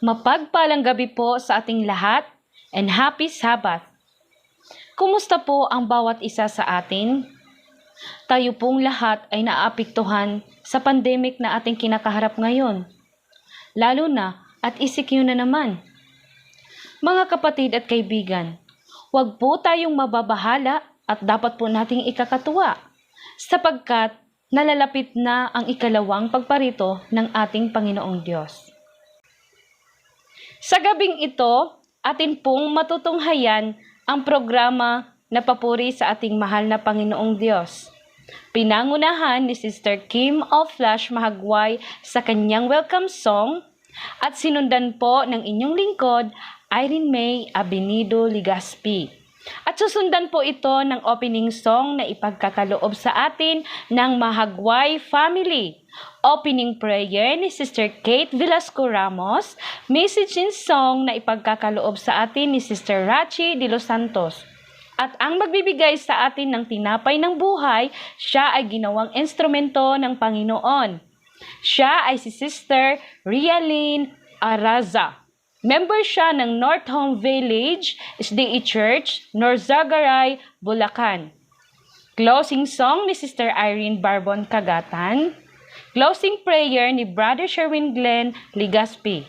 Mapagpalang gabi po sa ating lahat and happy Sabbath. Kumusta po ang bawat isa sa atin? Tayo pong lahat ay naapektuhan sa pandemic na ating kinakaharap ngayon. Lalo na at ECQ na naman. Mga kapatid at kaibigan, huwag po tayong mababahala at dapat po nating ikakatuwa sapagkat nalalapit na ang ikalawang pagparito ng ating Panginoong Diyos. Sa gabing ito, atin pong matutunghayan ang programa na papuri sa ating mahal na Panginoong Diyos. Pinangunahan ni Sister Kim of Flash Mahagway sa kanyang welcome song at sinundan po ng inyong lingkod, Irene May Abenido Ligaspi. At susundan po ito ng opening song na ipagkakaloob sa atin ng Mahagway Family. Opening prayer ni Sister Kate Velasco Ramos. Message and song na ipagkakaloob sa atin ni Sister Rachi de los Santos. At ang magbibigay sa atin ng tinapay ng buhay, siya ay ginawang instrumento ng Panginoon. Siya ay si Sister Rialyn Araza. Member siya ng North Home Village, SDA Church, Norzagaray, Bulacan. Closing song ni Sister Irene Barbon Kagatan. Closing prayer ni Brother Sherwin Glenn Ligaspi.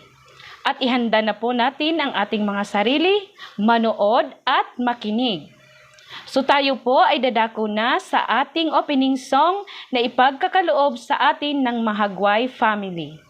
At ihanda na po natin ang ating mga sarili, manood at makinig. So tayo po ay dadako na sa ating opening song na ipagkakaloob sa atin ng Mahagway Family.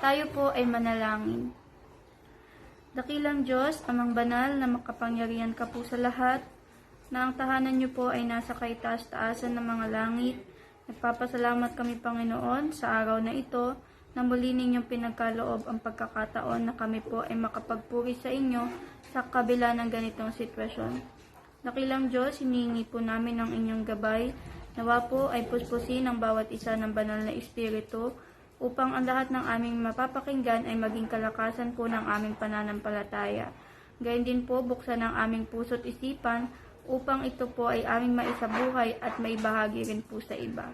Tayo po ay manalangin. Dakilang Diyos, Amang Banal na makapangyarihan ka po sa lahat, na ang tahanan niyo po ay nasa kaitaas-taasan ng mga langit. Nagpapasalamat kami, Panginoon, sa araw na ito na muli ninyong pinagkaloob ang pagkakataon na kami po ay makapagpuri sa inyo sa kabila ng ganitong sitwasyon. Dakilang Diyos, hinihingi po namin ang inyong gabay. Nawa po ay puspusin ang bawat isa ng banal na espiritu upang ang lahat ng aming mapapakinggan ay maging kalakasan po ng aming pananampalataya. Gayon din po, buksan ang aming puso't isipan upang ito po ay aming maisabuhay at maibahagi rin po sa iba.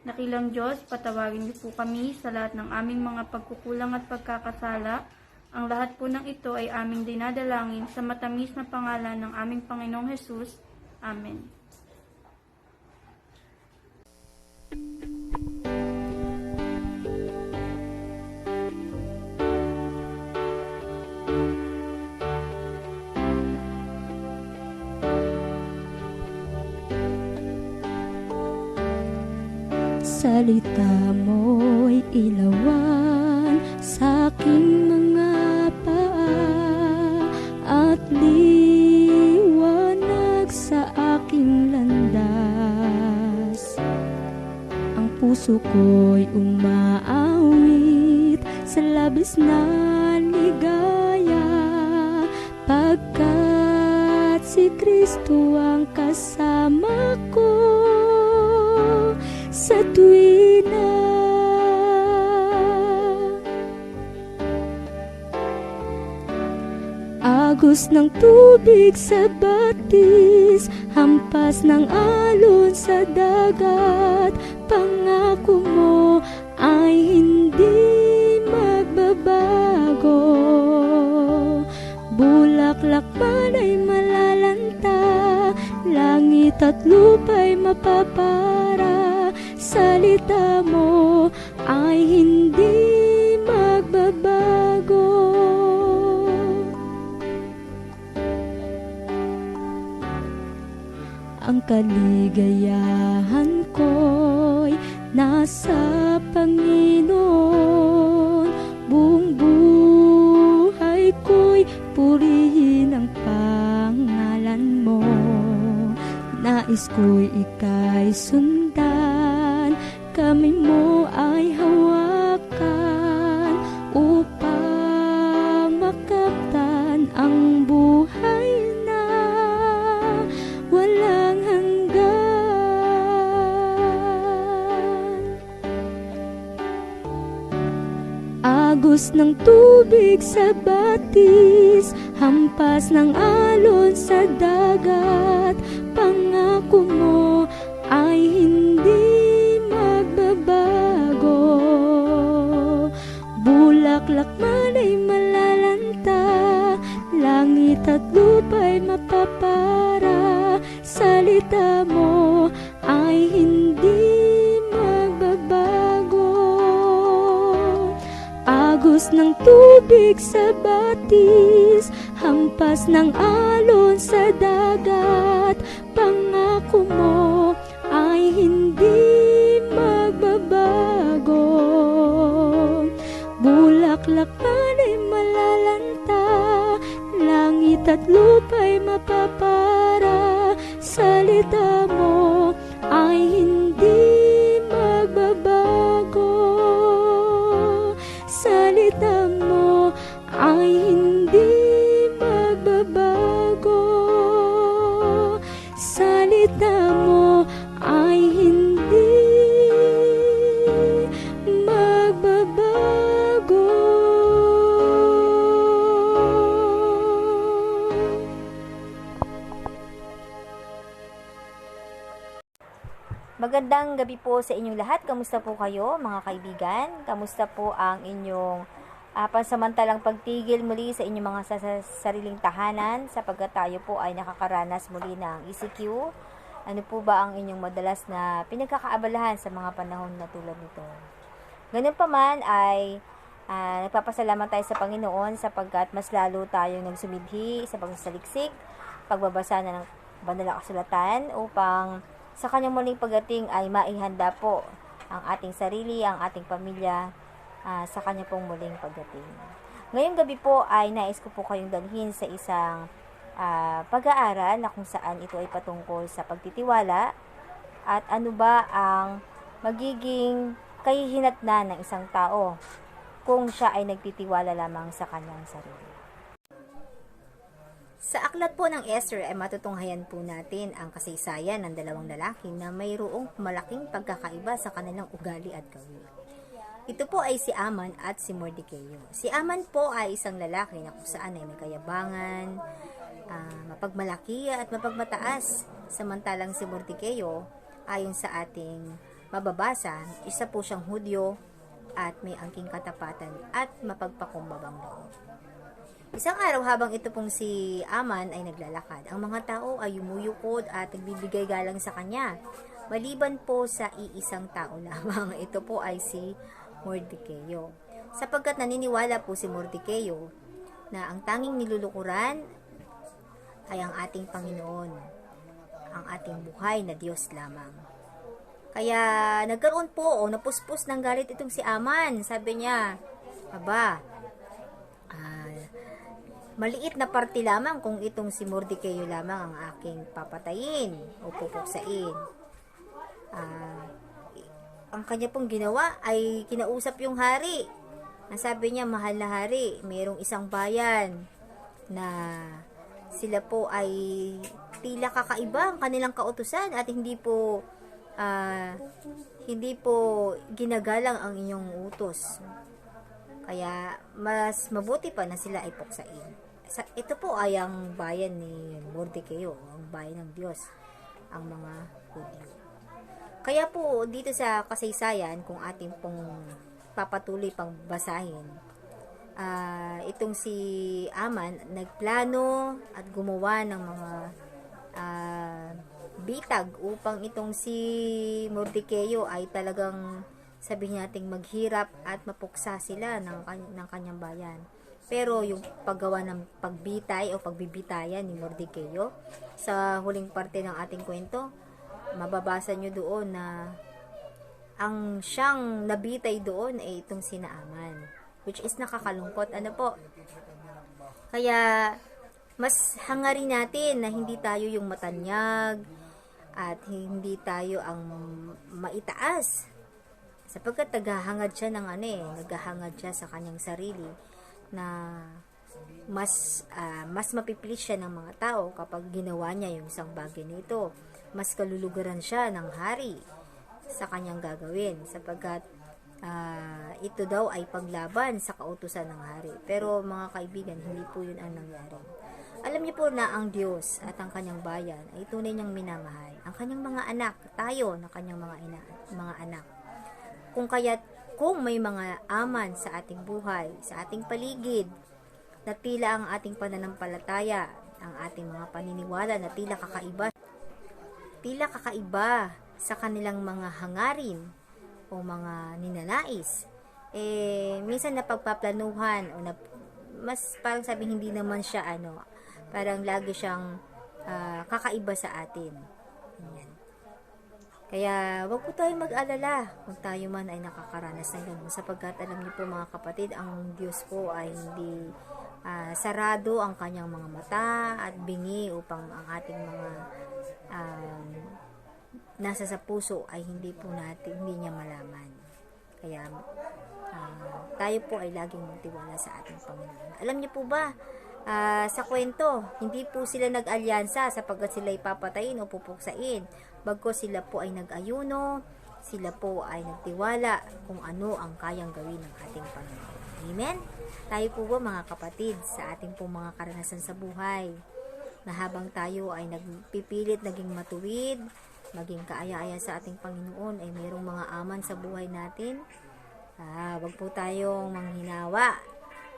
Dakilang Diyos, patawarin niyo po kami sa lahat ng aming mga pagkukulang at pagkakasala. Ang lahat po ng ito ay aming dinadalangin sa matamis na pangalan ng aming Panginoong Hesus. Amen. Salita mo'y ilawan sa aking mga paa at liwanag sa aking landas. Ang puso ko'y umaawit sa labis na ligaya pagkat si Kristo ang kasama ko sa tuwina. Agos ng tubig sa batis, hampas ng alon sa dagat, pangako mo ay hindi magbabago. Bulaklak man ay malalanta, langit at lupa'y mapapara, salita mo ay hindi magbabago. Ang kaligayahan ko'y nasa Panginoon, buong buhay ko'y purihin ang pangalan mo. Nais ko'y ika'y sundan, kamay mo ay hawakan upang makamtan ang buhay na walang hanggan. Agos ng tubig sa batis, hampas ng alon sa dagat, pangako mo ay hindi magbabago. Bulaklak man ay malalanta, langit at lupa'y mapapara, salita mo ay hindi magbabago. Agos ng tubig sa batis, hampas ng alon sa dagat, pangako mo ay hindi magbabago. Bulaklak man ay malalanta, langit at lupa'y mapapara, salita mo ay hindi magbabago. Salita mo ay hindi magbabago. Salita mo ay hindi magbabago. Magandang gabi po sa inyong lahat. Kamusta po kayo, mga kaibigan? Kamusta po ang inyong pansamantalang pagtigil muli sa inyong mga sariling tahanan sapagkat tayo po ay nakakaranas muli ng ECQ? Ano po ba ang inyong madalas na pinagkakaabalahan sa mga panahon na tulad nito? Ganun pa man ay nagpapasalamat tayo sa Panginoon sapagkat mas lalo tayong nagsumidhi sa pagsasaliksik, pagbabasa na ng banal na kasulatan upang sa kanyang muling pagdating ay maihanda po ang ating sarili, ang ating pamilya sa kanyang pong muling pagdating. Ngayong gabi po ay nais ko po kayong dalhin sa isang pag-aaral na kung saan ito ay patungkol sa pagtitiwala at ano ba ang magiging kahihinatnan ng isang tao kung siya ay nagtitiwala lamang sa kanyang sarili. Sa aklat po ng Esther ay matutunghayan po natin ang kasaysayan ng dalawang lalaki na mayroong malaking pagkakaiba sa kanilang ugali at gawin. Ito po ay si Aman at si Mordecai. Si Aman po ay isang lalaki na kung saan ay may kayabangan, mapagmalaki at mapagmataas. Samantalang si Mordecai, ayon sa ating mababasa, isa po siyang Hudyo at may angking katapatan at mapagpakumbabang loob. Isang araw habang ito pong si Aman ay naglalakad, ang mga tao ay yumuyukod at nagbibigay galang sa kanya. Maliban po sa iisang tao lamang, ito po ay si Mordecai. Sapagkat naniniwala po si Mordecai na ang tanging nilulukuran ay ang ating Panginoon, ang ating buhay na Diyos lamang. Kaya nagkaroon po o napuspos ng galit itong si Aman. Sabi niya, aba, maliit na parte lamang kung itong si Mordecai lamang ang aking papatayin o pupuksain. Ang kanya pong ginawa ay kinausap yung hari. Nasabi niya, mahal na hari, mayroong isang bayan na sila po ay tila kakaiba ang kanilang kautusan at hindi po ginagalang ang inyong utos. Kaya mas mabuti pa na sila ay puksain. Ito po ay ang bayan ni Mordecai, ang bayan ng Diyos, ang mga Hudyo. Kaya po dito sa kasaysayan, kung ating pong papatuloy pang basahin, itong si Aman nagplano at gumawa ng mga bitag upang itong si Mordecai ay talagang sabihin nating maghirap at mapuksa sila ng kanyang bayan. Pero yung paggawa ng pagbitay o pagbibitayan ni Mordecai, sa huling parte ng ating kwento, mababasa nyo doon na ang siyang nabitay doon ay itong si Naaman, which is nakakalungkot. Ano po? Kaya mas hangarin natin na hindi tayo yung matanyag at hindi tayo ang maitaas, sapagkat naghahangad siya naghahangad siya sa kanyang sarili na mas mapipili siya ng mga tao kapag ginawa niya yung isang bagay nito. Mas kalulugaran siya ng hari sa kanyang gagawin, sapagkat ito daw ay paglaban sa kautusan ng hari. Pero mga kaibigan, hindi po yun ang nangyari. Alam niyo po na ang Diyos at ang kanyang bayan ay tunay niyang minamahal. Ang kanyang mga anak, tayo na kanyang mga anak. Kung may mga aman sa ating buhay, sa ating paligid, na tila ang ating pananampalataya, ang ating mga paniniwala na tila kakaiba sa kanilang mga hangarin o mga ninanais, minsan napagpaplanuhan o mas parang sabi hindi naman siya parang lagi siyang kakaiba sa atin. Ganyan. Kaya wag po tayong mag-alala kung tayo man ay nakakaranas ng ganun, sapagkat alam niyo po mga kapatid, ang Diyos po ay hindi sarado ang kanyang mga mata at bingi upang ang ating mga nasa sa puso ay hindi niya malaman. Kaya tayo po ay laging magtiwala sa ating Panginoon. Alam niyo po ba, sa kwento, hindi po sila nag-alyansa sapagkat sila ipapatayin o pupuksain. Bagkus sila po ay nag-ayuno, sila po ay nagtiwala kung ano ang kayang gawin ng ating Panginoon. Amen? Tayo po ba mga kapatid, sa ating po mga karanasan sa buhay, na habang tayo ay nagpipilit naging matuwid, maging kaaya-aya sa ating Panginoon, ay mayroong mga aman sa buhay natin, wag po tayong manghinawa.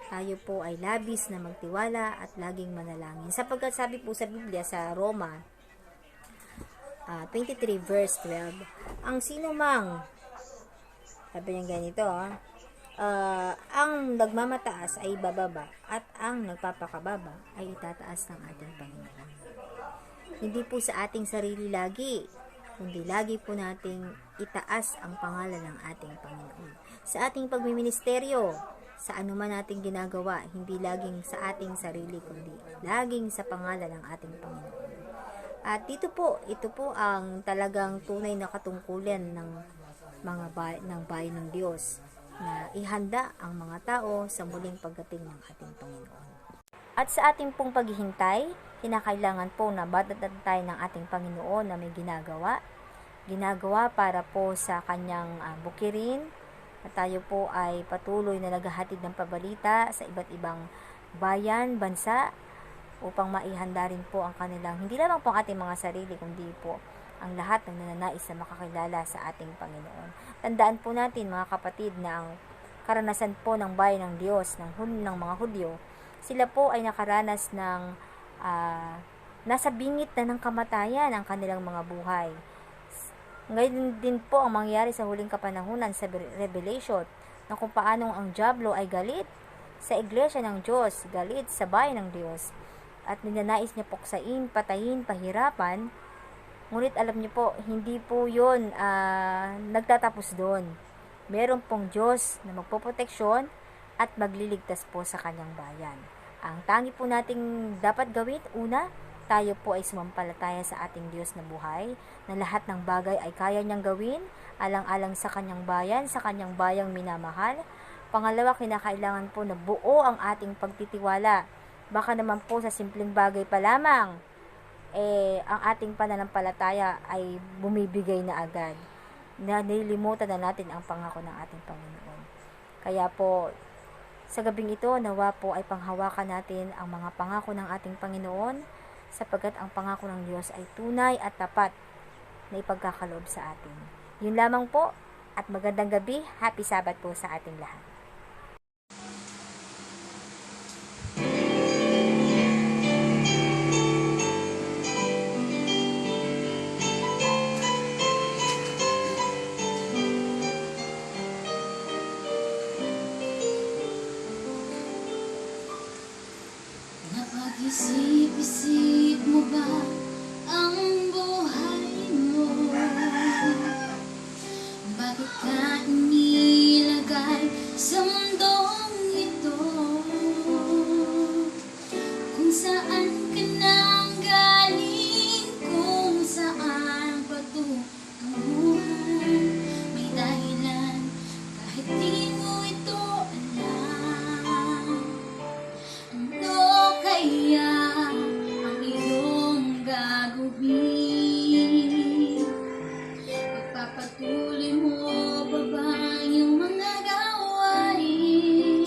Tayo po ay labis na magtiwala at laging manalangin. Sapagkat sabi po sa Biblia sa Roma 23 verse 12, ang sinumang, sabi niya ganito, ang nagmamataas ay bababa at ang nagpapakababa ay itataas ng ating Panginoon. Hindi po sa ating sarili lagi, kundi lagi po nating itaas ang pangalan ng ating Panginoon. Sa ating pagmiministeryo, sa anuman nating ginagawa, hindi laging sa ating sarili, kundi laging sa pangalan ng ating Panginoon. At ito po ang talagang tunay na katungkulan ng bayan ng Diyos, na ihanda ang mga tao sa muling pagdating ng ating Panginoon. At sa ating pong paghihintay, kinakailangan po na batatan tayo ng ating Panginoon na may ginagawa para po sa kanyang bukirin, at tayo po ay patuloy na naghahatid ng pabalita sa iba't ibang bayan, bansa, upang maihanda rin po ang kanilang, hindi lamang po ang ating mga sarili, kundi po ang lahat ng nananais na makakilala sa ating Panginoon. Tandaan po natin mga kapatid na ang karanasan po ng bayan ng Diyos, ng mga Hudyo, sila po ay nakaranas ng nasa bingit na ng kamatayan ang kanilang mga buhay. Ngayon din po ang mangyari sa huling kapanahunan sa Revelation, na kung paanong ang dyablo ay galit sa iglesia ng Diyos, galit sa bayan ng Diyos, at ninanais niya puksain, patayin, pahirapan. Ngunit alam niyo po, hindi po yun nagtatapos doon. Meron pong Diyos na magpoproteksyon at magliligtas po sa kanyang bayan. Ang tangi po nating dapat gawin, una, tayo po ay sumampalataya sa ating Diyos na buhay, na lahat ng bagay ay kaya niyang gawin, alang-alang sa kanyang bayan, sa kanyang bayang minamahal. Pangalawa, kinakailangan po na buo ang ating pagtitiwala. Baka naman po sa simpleng bagay pa lamang, ang ating pananampalataya ay bumibigay na agad. Nililimutan na natin ang pangako ng ating Panginoon. Kaya po, sa gabing ito, nawa po ay panghawakan natin ang mga pangako ng ating Panginoon, sapagkat ang pangako ng Diyos ay tunay at tapat na ipagkakaloob sa atin. Yun lamang po, at magandang gabi. Happy Sabbath po sa ating lahat. Napag-isip-isip mo ba ang buhay mo? Bakit ka inilagay sa mundong ito? Kung saan ka nang galing, kung saan patutunguhan, may dahilan kahit di mo ito alam. Ano kaya ang iyong gagawin? Pagpapatuloy mo ba ba yung mga gawain?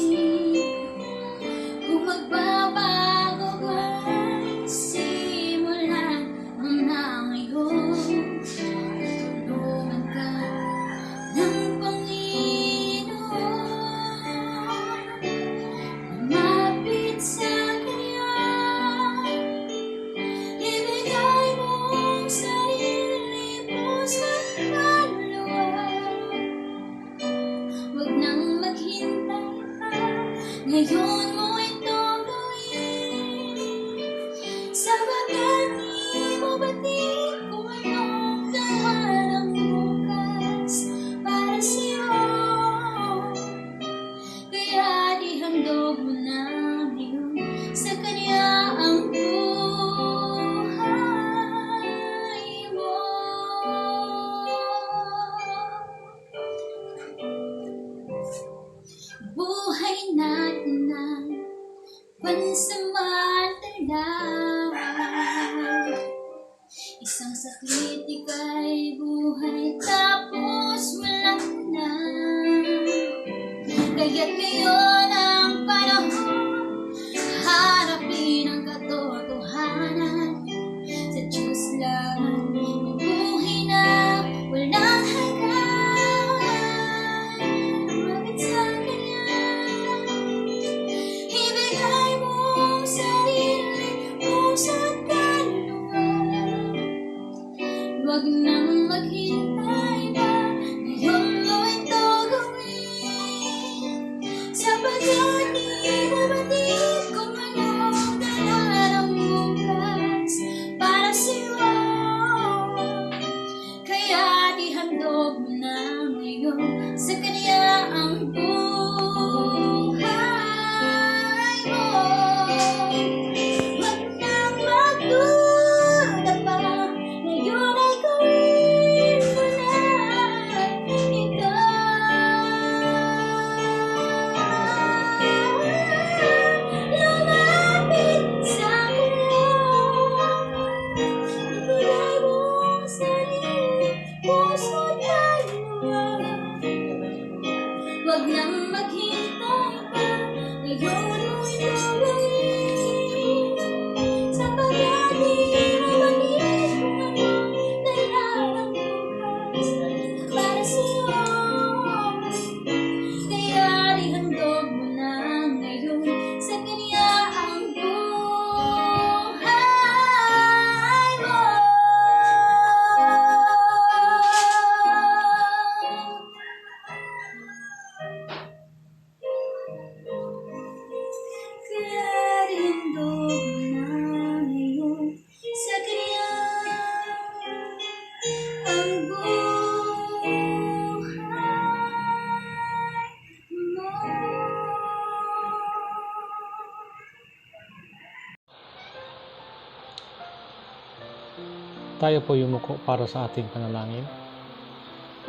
Kung magbabago kang simulan mo na ngayon, tutulungan ka ng Panginoon. Lumapit sa Kanya, ibigay mo ang sarili mo sa kaluluwa. Huwag nang maghintay pa, ngayon mo ito gawin. Sapagkat di mo batid kung anong daan ang bukas para sa'yo. Kaya di handog mo na ngayon sa Kanya ang buhay mo. Buhay natin ng pansamantala, isang sakit ika'y buhay tapos walang na. Kaya't ngayon ang panahon, harapin ang katotohanan. Sa Diyos lang may buhay na walang hanggan. Lumapit sa Kanya, ibigay mo ang sarili mo sa kaluluwa. Huwag nang maghintay pa, ngayon mo ito gawin. Sapagkat di mo batid kung anong daan ang bukas para sa'yo. Kaya di handog mo na ngayon sa Kanya ang buhay mo. Huwag nang magduda pa, ngayon ay gawin mo na ito. Lumapit sa Kanya, ibigay mo ang sarili, puso't kaluluwa. Huwag nang maghintay pa, ngayon mo ito gawin. Tayo po yumuko para sa ating panalangin.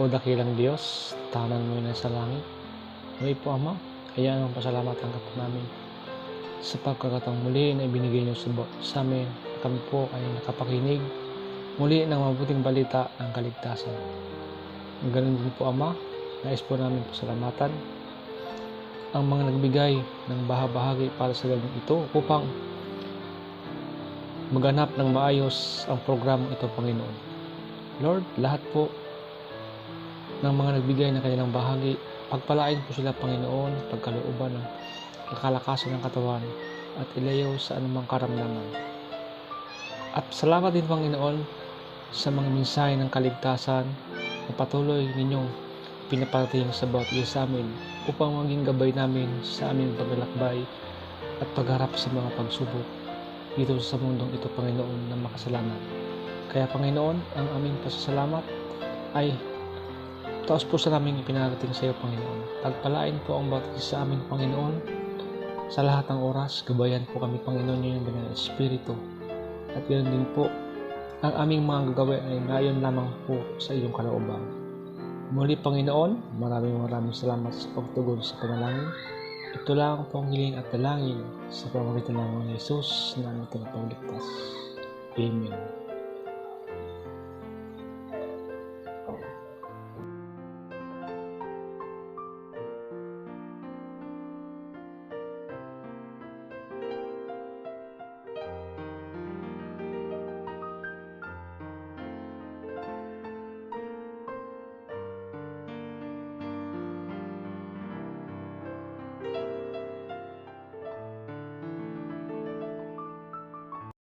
O dakilang Diyos, tahanan mo na sa langit. Ngayon po Ama, hayaan ang pasalamatan ka po namin sa pagkakataong muli na ibinigay niyo sa amin. Kami po ay nakapakinig muli ng mabuting balita ng kaligtasan. Ganun din po Ama, nais po namin pasalamatan ang mga nagbigay ng bahagi para sa gawin ito upang maganap ng maayos ang programang ito, Panginoon. Lord, lahat po ng mga nagbigay ng kanilang bahagi, pagpalain po sila, Panginoon, pagkalooban ng kalakasan ng katawan at ilayo sa anumang karamdaman. At salamat din, Panginoon, sa mga mensahe ng kaligtasan na patuloy ninyong pinaparating sa bawat isa sa amin upang maging gabay namin sa aming paglalakbay at pagharap sa mga pagsubok dito sa mundong ito, Panginoon, na makasalanan. Kaya, Panginoon, ang aming pasasalamat ay taos po sa naming ipinarating sa iyo, Panginoon. Pagpalain po ang bawat isa sa amin, Panginoon, sa lahat ng oras. Gabayan po kami, Panginoon, yung Banal na Espiritu. At ganoon din po, ang aming mga gagawin ay ngayon lamang po sa iyong kalooban. Muli, Panginoon, maraming salamat sa pagtugon sa panalangin. Ito lang po ang hiling at dalangin sa pamamagitan ng mga Jesus na aming tagapagligtas. Amen.